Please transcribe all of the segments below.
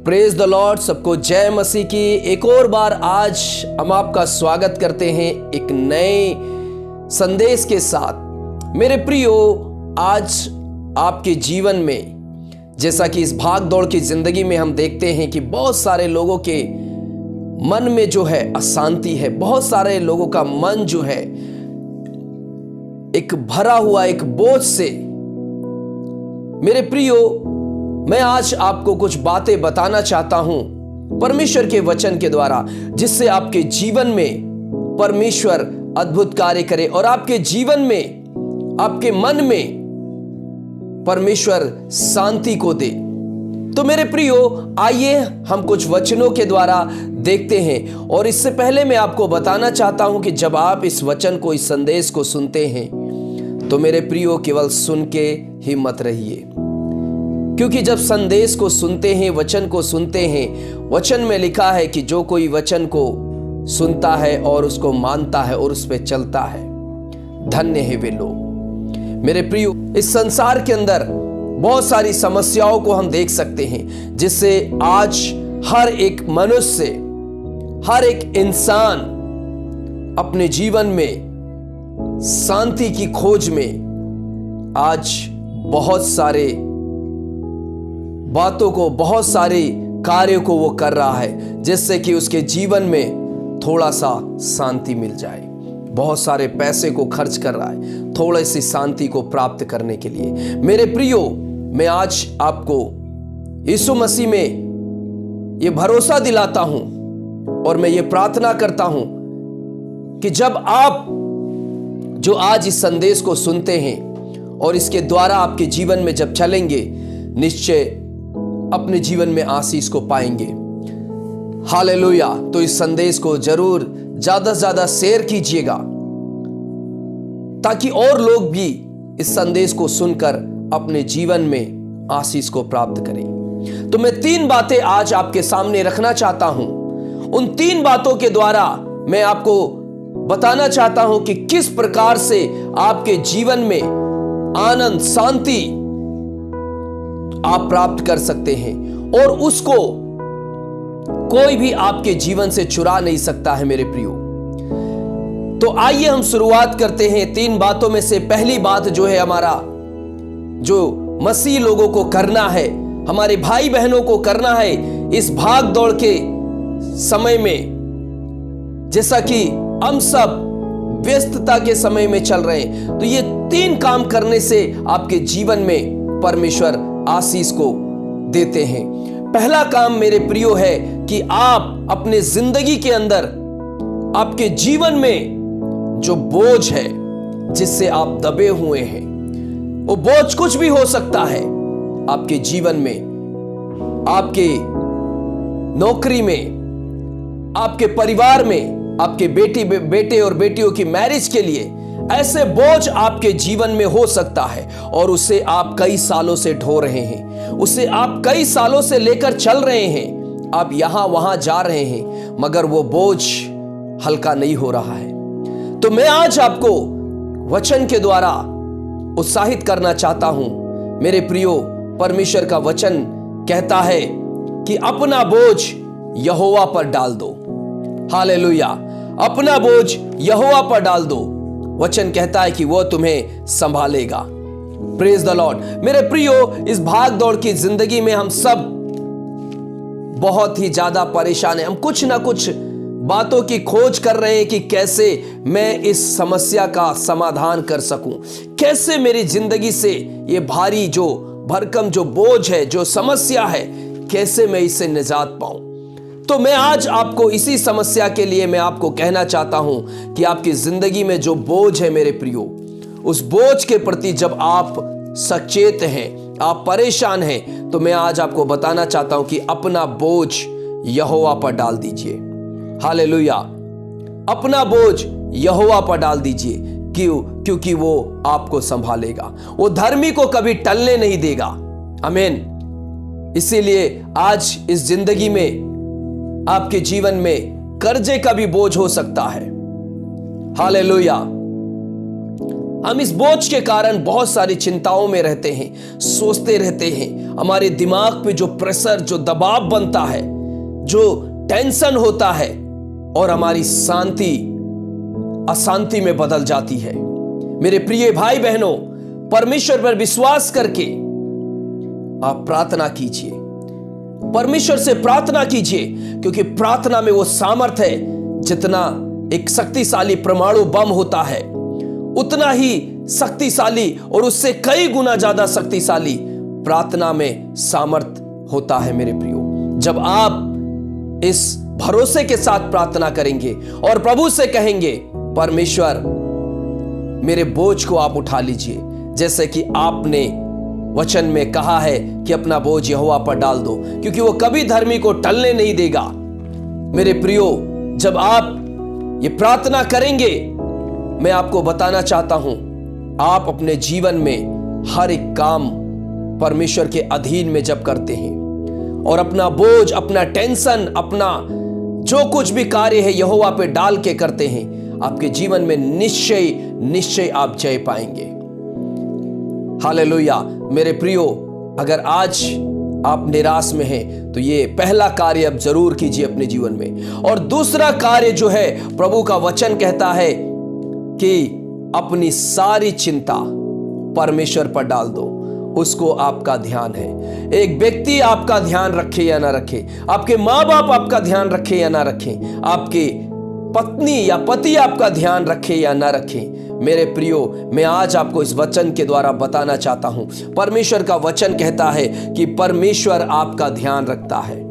Praise the Lord. सबको जय मसीह की। एक और बार आज हम आपका स्वागत करते हैं एक नए संदेश के साथ। मेरे प्रियो, आज आपके जीवन में, जैसा कि इस भाग दौड़ की जिंदगी में हम देखते हैं कि बहुत सारे लोगों के मन में जो है अशांति है, बहुत सारे लोगों का मन जो है एक भरा हुआ एक बोझ से। मेरे प्रियो, मैं आज आपको कुछ बातें बताना चाहता हूं परमेश्वर के वचन के द्वारा, जिससे आपके जीवन में परमेश्वर अद्भुत कार्य करे और आपके जीवन में, आपके मन में परमेश्वर शांति को दे। तो मेरे प्रियो, आइए हम कुछ वचनों के द्वारा देखते हैं। और इससे पहले मैं आपको बताना चाहता हूं कि जब आप इस वचन को, इस संदेश को सुनते हैं, तो मेरे प्रियो केवल सुन के ही मत रहिए, क्योंकि जब संदेश को सुनते हैं, वचन को सुनते हैं, वचन में लिखा है कि जो कोई वचन को सुनता है और उसको मानता है और उस पर चलता है, धन्य है वे लोग। मेरे प्रियो, इस संसार के अंदर बहुत सारी समस्याओं को हम देख सकते हैं, जिससे आज हर एक मनुष्य, हर एक इंसान अपने जीवन में शांति की खोज में आज बहुत सारे बातों को, बहुत सारे कार्यों को वो कर रहा है, जिससे कि उसके जीवन में थोड़ा सा शांति मिल जाए। बहुत सारे पैसे को खर्च कर रहा है थोड़ी सी शांति को प्राप्त करने के लिए। मेरे प्रियो, मैं आज आपको यीशु मसीह में ये भरोसा दिलाता हूं और मैं ये प्रार्थना करता हूं कि जब आप जो आज इस संदेश को सुनते हैं और इसके द्वारा आपके जीवन में जब चलेंगे, निश्चय अपने जीवन में आशीष को पाएंगे। हालेलुया। तो इस संदेश को जरूर ज्यादा से ज्यादा शेयर कीजिएगा, ताकि और लोग भी इस संदेश को सुनकर अपने जीवन में आशीष को प्राप्त करें। तो मैं 3 बातें आज आपके सामने रखना चाहता हूं। उन 3 बातों के द्वारा मैं आपको बताना चाहता हूं कि किस प्रकार से आपके जीवन में आनंद, शांति आप प्राप्त कर सकते हैं और उसको कोई भी आपके जीवन से चुरा नहीं सकता है। मेरे प्रियो, तो आइए हम शुरुआत करते हैं 3 बातों में से। पहली बात जो है, हमारा जो मसीह लोगों को करना है, हमारे भाई बहनों को करना है इस भाग दौड़ के समय में, जैसा कि हम सब व्यस्तता के समय में चल रहे हैं, तो ये 3 काम करने से आपके जीवन में परमेश्वर आशीष को देते हैं। पहला काम मेरे प्रियो है कि आप अपने जिंदगी के अंदर, आपके जीवन में जो बोझ है जिससे आप दबे हुए हैं, वो बोझ कुछ भी हो सकता है आपके जीवन में, आपके नौकरी में, आपके परिवार में, आपके बेटे और बेटियों की मैरिज के लिए ऐसे बोझ आपके जीवन में हो सकता है और उसे आप कई सालों से ढो रहे हैं, उसे आप कई सालों से लेकर चल रहे हैं, आप यहां वहां जा रहे हैं, मगर वो बोझ हल्का नहीं हो रहा है। तो मैं आज आपको वचन के द्वारा उत्साहित करना चाहता हूं। मेरे प्रियो, परमेश्वर का वचन कहता है कि अपना बोझ यहोवा पर डाल दो। हालेलुया। अपना बोझ यहोवा पर डाल दो। वचन कहता है कि वो तुम्हें संभालेगा। Praise the Lord. मेरे प्रियो, इस भाग दौड़ की जिंदगी में हम सब बहुत ही ज्यादा परेशान हैं। हम कुछ ना कुछ बातों की खोज कर रहे हैं कि कैसे मैं इस समस्या का समाधान कर सकूं, कैसे मेरी जिंदगी से ये भारी जो भरकम जो बोझ है, जो समस्या है, कैसे मैं इससे निजात पाऊं। तो मैं आज आपको इसी समस्या के लिए मैं आपको कहना चाहता हूं कि आपकी जिंदगी में जो बोझ है मेरे प्रियो, उस बोझ के प्रति जब आप सचेत हैं, आप परेशान हैं, तो मैं आज आपको बताना चाहता हूं कि अपना बोझ यहोवा पर डाल दीजिए। हालेलुया। अपना बोझ यहोवा पर डाल दीजिए। क्यों? क्योंकि वो आपको संभालेगा, वो धर्मी को कभी टलने नहीं देगा। आमीन। इसीलिए आज इस जिंदगी में आपके जीवन में कर्जे का भी बोझ हो सकता है। हालेलुया। हम इस बोझ के कारण बहुत सारी चिंताओं में रहते हैं, सोचते रहते हैं। हमारे दिमाग पे जो प्रेशर, जो दबाव बनता है, जो टेंशन होता है, और हमारी शांति अशांति में बदल जाती है। मेरे प्रिय भाई बहनों, परमेश्वर पर विश्वास करके आप प्रार्थना कीजिए, परमेश्वर से प्रार्थना कीजिए, क्योंकि प्रार्थना में वो सामर्थ है, जितना एक शक्तिशाली परमाणु बम होता है उतना ही शक्तिशाली और उससे कई गुना ज्यादा शक्तिशाली प्रार्थना में सामर्थ होता है। मेरे प्रियो, जब आप इस भरोसे के साथ प्रार्थना करेंगे और प्रभु से कहेंगे, परमेश्वर मेरे बोझ को आप उठा लीजिए, जैसे कि आपने वचन में कहा है कि अपना बोझ यहोवा पर डाल दो, क्योंकि वो कभी धर्मी को टलने नहीं देगा। मेरे प्रियो, जब आप ये प्रार्थना करेंगे, मैं आपको बताना चाहता हूं, आप अपने जीवन में हर एक काम परमेश्वर के अधीन में जब करते हैं और अपना बोझ, अपना टेंशन, अपना जो कुछ भी कार्य है यहोवा पे डाल के करते हैं, आपके जीवन में निश्चय आप जय पाएंगे। हालेलुया। मेरे प्रियो, अगर आज आप निराश में हैं तो ये पहला कार्य अब जरूर कीजिए अपने जीवन में। और दूसरा कार्य जो है, प्रभु का वचन कहता है कि अपनी सारी चिंता परमेश्वर पर डाल दो, उसको आपका ध्यान है। एक व्यक्ति आपका ध्यान रखे या ना रखे, आपके माँ बाप आपका ध्यान रखे या ना रखे, आपके पत्नी या पति आपका ध्यान रखे या ना रखे, मेरे प्रियो, मैं आज आपको इस वचन के द्वारा बताना चाहता हूं, परमेश्वर का वचन कहता है कि परमेश्वर आपका ध्यान रखता है।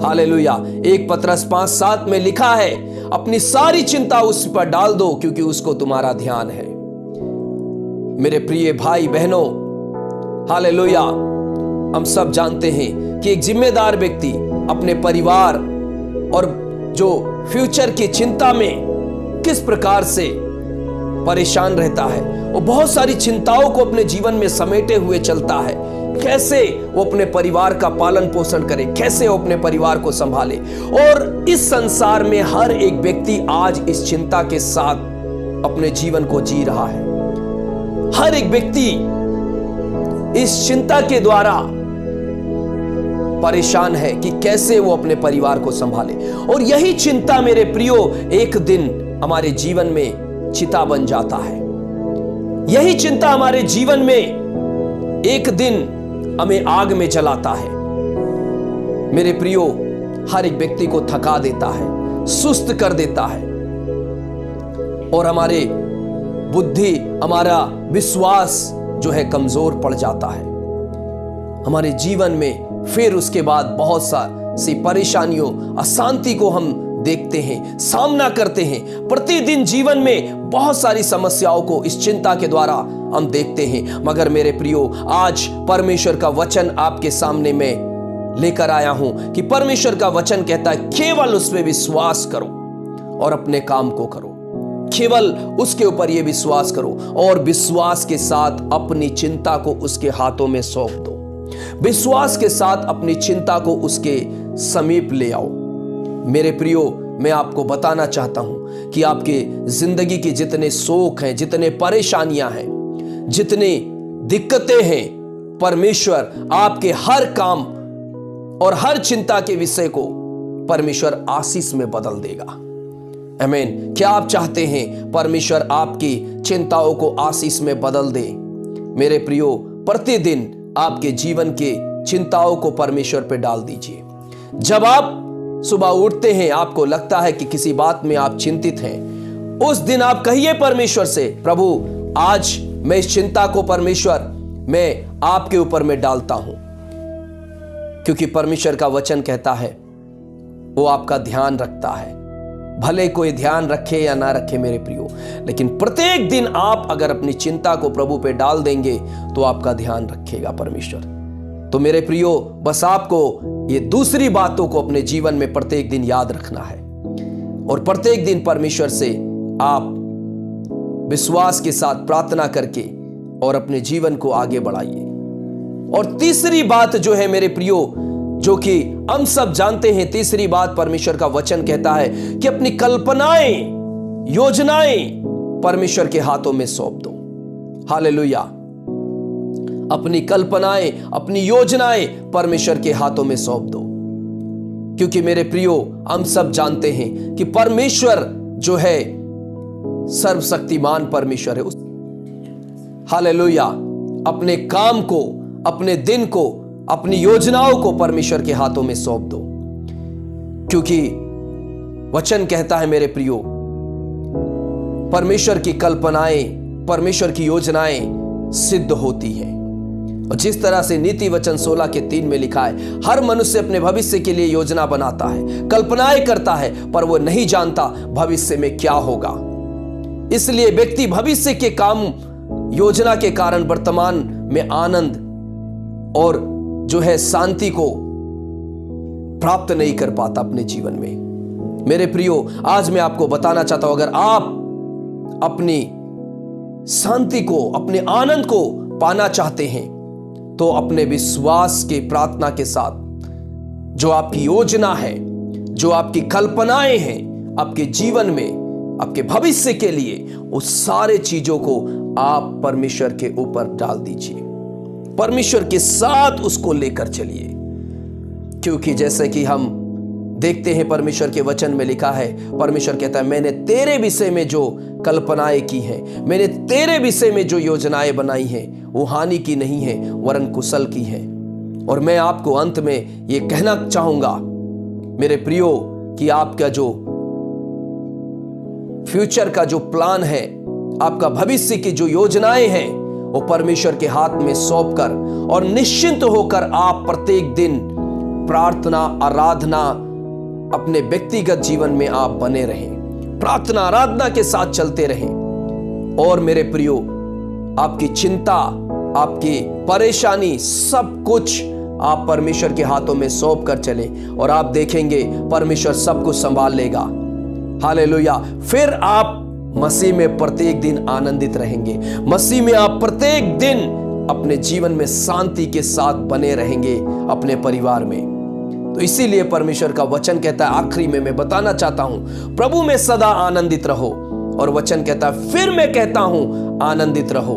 हालेलुया। 1 पतरस 5:7 में लिखा है, अपनी सारी चिंता उस पर डाल दो, क्योंकि उसको तुम्हारा ध्यान है। मेरे प्रिय भाई बहनों, हालेलुया, हम सब जानते हैं कि एक जिम्मेदार व्यक्ति अपने परिवार और जो फ्यूचर की चिंता में किस प्रकार से परेशान रहता है। वो बहुत सारी चिंताओं को अपने जीवन में समेटे हुए चलता है। कैसे वो अपने परिवार का पालन पोषण करे, कैसे वो अपने परिवार को संभाले। और इस संसार में हर एक व्यक्ति आज इस चिंता के साथ अपने जीवन को जी रहा है। हर एक व्यक्ति इस चिंता के द्वारा परेशान है कि कैसे वो अपने परिवार को संभाले। और यही चिंता मेरे प्रियो एक दिन हमारे जीवन में चिता बन जाता है। यही चिंता हमारे जीवन में एक दिन हमें आग में जलाता है। मेरे प्रियो, हर एक व्यक्ति को थका देता है, सुस्त कर देता है, और हमारे बुद्धि, हमारा विश्वास जो है कमजोर पड़ जाता है। हमारे जीवन में फिर उसके बाद बहुत सी परेशानियों, अशांति को हम देखते हैं, सामना करते हैं। प्रतिदिन जीवन में बहुत सारी समस्याओं को इस चिंता के द्वारा हम देखते हैं। मगर मेरे प्रियो, आज परमेश्वर का वचन आपके सामने में लेकर आया हूं कि परमेश्वर का वचन कहता है, केवल उस पे विश्वास करो और अपने काम को करो। केवल उसके ऊपर यह विश्वास करो और विश्वास के साथ अपनी चिंता को उसके हाथों में सौंप दो। विश्वास के साथ अपनी चिंता को उसके समीप ले आओ। मेरे प्रियो, मैं आपको बताना चाहता हूं कि आपके जिंदगी के जितने शोक हैं, जितने परेशानियां हैं, जितनी दिक्कतें हैं, परमेश्वर आपके हर काम और हर चिंता के विषय को परमेश्वर आशीष में बदल देगा। आमीन। क्या आप चाहते हैं परमेश्वर आपकी चिंताओं को आशीष में बदल दे? मेरे प्रियो, प्रतिदिन आपके जीवन के चिंताओं को परमेश्वर पे डाल दीजिए। जब आप सुबह उठते हैं, आपको लगता है कि किसी बात में आप चिंतित हैं, उस दिन आप कहिए परमेश्वर से, प्रभु आज मैं इस चिंता को परमेश्वर मैं आपके ऊपर में डालता हूं, क्योंकि परमेश्वर का वचन कहता है वो आपका ध्यान रखता है। भले कोई ध्यान रखे या ना रखे मेरे प्रियो, लेकिन प्रत्येक दिन आप अगर अपनी चिंता को प्रभु पे डाल देंगे तो आपका ध्यान रखेगा परमेश्वर। तो मेरे प्रियो, बस आपको ये दूसरी बातों को अपने जीवन में प्रत्येक दिन याद रखना है और प्रत्येक दिन परमेश्वर से आप विश्वास के साथ प्रार्थना करके और अपने जीवन को आगे बढ़ाइए। और तीसरी बात जो है मेरे प्रियो, जो कि हम सब जानते हैं, तीसरी बात परमेश्वर का वचन कहता है कि अपनी कल्पनाएं, योजनाएं परमेश्वर के हाथों में सौंप दो। हालेलुया। अपनी कल्पनाएं, अपनी योजनाएं परमेश्वर के हाथों में सौंप दो, क्योंकि मेरे प्रियो, हम सब जानते हैं कि परमेश्वर जो है सर्वशक्तिमान परमेश्वर है। हालेलुया। अपने काम को, अपने दिन को, अपनी योजनाओं को परमेश्वर के हाथों में सौंप दो, क्योंकि वचन कहता है मेरे प्रियो, परमेश्वर की कल्पनाएं, परमेश्वर की योजनाएं सिद्ध होती हैं। और जिस तरह से नीति वचन 16:3 में लिखा है, हर मनुष्य अपने भविष्य के लिए योजना बनाता है, कल्पनाएं करता है, पर वो नहीं जानता भविष्य में क्या होगा। इसलिए व्यक्ति भविष्य के काम, योजना के कारण वर्तमान में आनंद और जो है शांति को प्राप्त नहीं कर पाता अपने जीवन में। मेरे प्रियो, आज मैं आपको बताना चाहता हूं, अगर आप अपनी शांति को, अपने आनंद को पाना चाहते हैं, तो अपने विश्वास के प्रार्थना के साथ जो आपकी योजना है, जो आपकी कल्पनाएं हैं आपके जीवन में, आपके भविष्य के लिए, उस सारे चीजों को आप परमेश्वर के ऊपर डाल दीजिए, परमेश्वर के साथ उसको लेकर चलिए। क्योंकि जैसे कि हम देखते हैं परमेश्वर के वचन में लिखा है, परमेश्वर कहता है, मैंने तेरे विषय में जो कल्पनाएं की हैं, मैंने तेरे विषय में जो योजनाएं बनाई हैं, वो हानि की नहीं है वरन कुशल की है। और मैं आपको अंत में ये कहना चाहूंगा मेरे प्रियो, कि आपका जो फ्यूचर का जो प्लान है, आपका भविष्य की जो योजनाएं हैं, वो परमेश्वर के हाथ में सौंप कर और निश्चिंत होकर आप प्रत्येक दिन प्रार्थना, आराधना, अपने व्यक्तिगत जीवन में आप बने रहें, प्रार्थना आराधना के साथ चलते रहें। और मेरे प्रियो, आपकी चिंता, आपकी परेशानी, सब कुछ आप परमेश्वर के हाथों में सौंप कर चले, और आप देखेंगे परमेश्वर सब कुछ संभाल लेगा। हालेलुया। फिर आप मसीह में प्रत्येक दिन आनंदित रहेंगे, मसीह में आप प्रत्येक दिन अपने जीवन में शांति के साथ बने रहेंगे, अपने परिवार में। तो इसीलिए परमेश्वर का वचन कहता है, आखिरी में मैं बताना चाहता हूं, प्रभु में सदा आनंदित रहो। और वचन कहता है, फिर मैं कहता हूं, आनंदित रहो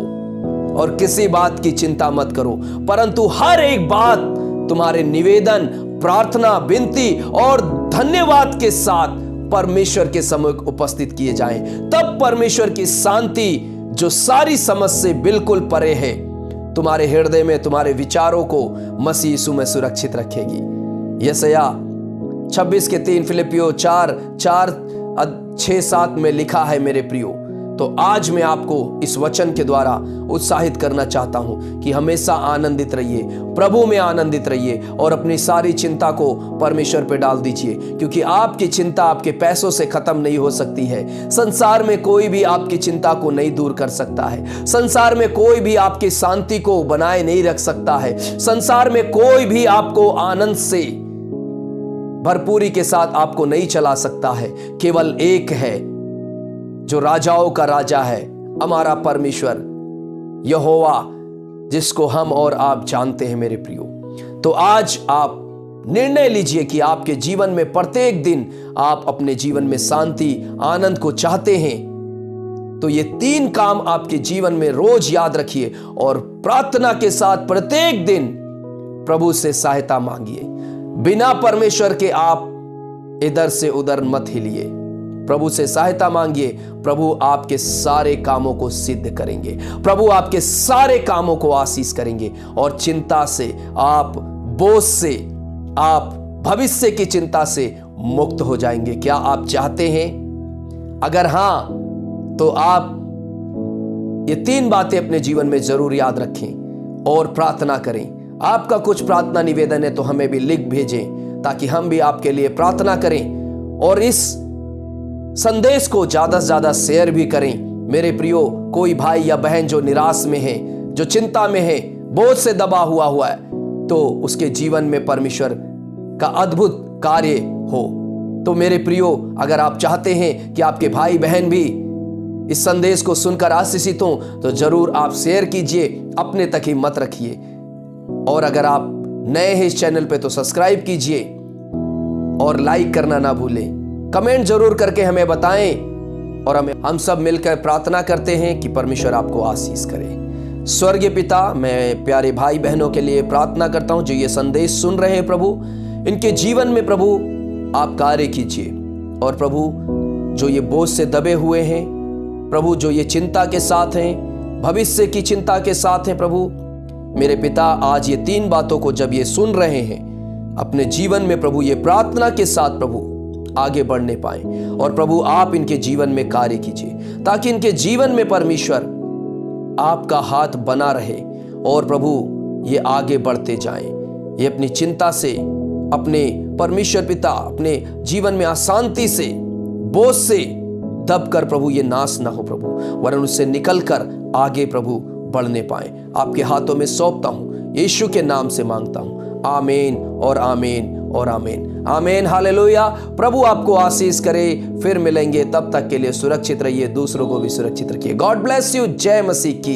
और किसी बात की चिंता मत करो, परंतु हर एक बात तुम्हारे निवेदन, प्रार्थना, विनती और धन्यवाद के साथ परमेश्वर के सम्मुख उपस्थित किए जाएं। तब परमेश्वर की शांति, जो सारी समझ से बिल्कुल परे है, तुम्हारे हृदय में, तुम्हारे विचारों को मसीह यीशु में सुरक्षित रखेगी। यशायाह 26:3, फिलिपियो 4:6-7 में लिखा है मेरे प्रियो। तो आज मैं आपको इस वचन के द्वारा उत्साहित करना चाहता हूं कि हमेशा आनंदित रहिए, प्रभु में आनंदित रहिए और अपनी सारी चिंता को परमेश्वर पे डाल दीजिए, क्योंकि आपकी चिंता आपके पैसों से खत्म नहीं हो सकती है। संसार में कोई भी आपकी चिंता को नहीं दूर कर सकता है। संसार में कोई भी आपकी शांति को बनाए नहीं रख सकता है। संसार में कोई भी आपको आनंद से, भरपूरी के साथ आपको नहीं चला सकता है। केवल एक है जो राजाओं का राजा है, हमारा परमेश्वर यहोवा, जिसको हम और आप जानते हैं मेरे प्रियो। तो आज आप निर्णय लीजिए कि आपके जीवन में प्रत्येक दिन आप अपने जीवन में शांति, आनंद को चाहते हैं, तो ये 3 काम आपके जीवन में रोज याद रखिए और प्रार्थना के साथ प्रत्येक दिन प्रभु से सहायता मांगिए। बिना परमेश्वर के आप इधर से उधर मत हिलिए, प्रभु से सहायता मांगिए। प्रभु आपके सारे कामों को सिद्ध करेंगे, प्रभु आपके सारे कामों को आशीष करेंगे और चिंता से, आप बोझ से, आप भविष्य की चिंता से मुक्त हो जाएंगे। क्या आप चाहते हैं? अगर हां, तो आप ये 3 बातें अपने जीवन में जरूर याद रखें और प्रार्थना करें। आपका कुछ प्रार्थना निवेदन है तो हमें भी लिख भेजें, ताकि हम भी आपके लिए प्रार्थना करें और इस संदेश को ज्यादा से ज्यादा शेयर भी करें। मेरे प्रियो, कोई भाई या बहन जो निराश में है, जो चिंता में है, बोझ से दबा हुआ है, तो उसके जीवन में परमेश्वर का अद्भुत कार्य हो। तो मेरे प्रियो, अगर आप चाहते हैं कि आपके भाई बहन भी इस संदेश को सुनकर आशीषित हों, तो जरूर आप शेयर कीजिए, अपने तक ही मत रखिए। और अगर आप नए हैं इस चैनल पे तो सब्सक्राइब कीजिए और लाइक करना ना भूलें। कमेंट जरूर करके हमें बताएं और हम सब मिलकर प्रार्थना करते हैं कि परमेश्वर आपको आशीष करे। स्वर्गीय पिता, मैं प्यारे भाई बहनों के लिए प्रार्थना करता हूं जो ये संदेश सुन रहे हैं प्रभु, इनके जीवन में प्रभु आप कार्य कीजिए। और प्रभु जो ये बोझ से दबे हुए हैं प्रभु, जो ये चिंता के साथ हैं, भविष्य की चिंता के साथ हैं प्रभु, मेरे पिता आज ये 3 बातों को जब ये सुन रहे हैं अपने जीवन में प्रभु, ये प्रार्थना के साथ प्रभु आगे बढ़ने पाए। और प्रभु आप इनके जीवन में कार्य कीजिए ताकि इनके जीवन में परमेश्वर आपका हाथ बना रहे और प्रभु ये आगे बढ़ते जाएं। ये अपनी चिंता से, अपने परमेश्वर पिता अपने जीवन में अशांति से, बोझ से दब कर प्रभु ये नाश ना हो प्रभु, वरन उससे निकल कर आगे प्रभु बढ़ने पाए। आपके हाथों में सौंपता हूं, यीशु के नाम से मांगता हूं। आमीन और आमीन और आमीन। आमीन, हालेलुया। प्रभु आपको आशीष करे। फिर मिलेंगे, तब तक के लिए सुरक्षित रहिए, दूसरों को भी सुरक्षित रखिए। God bless you. जय मसीह की।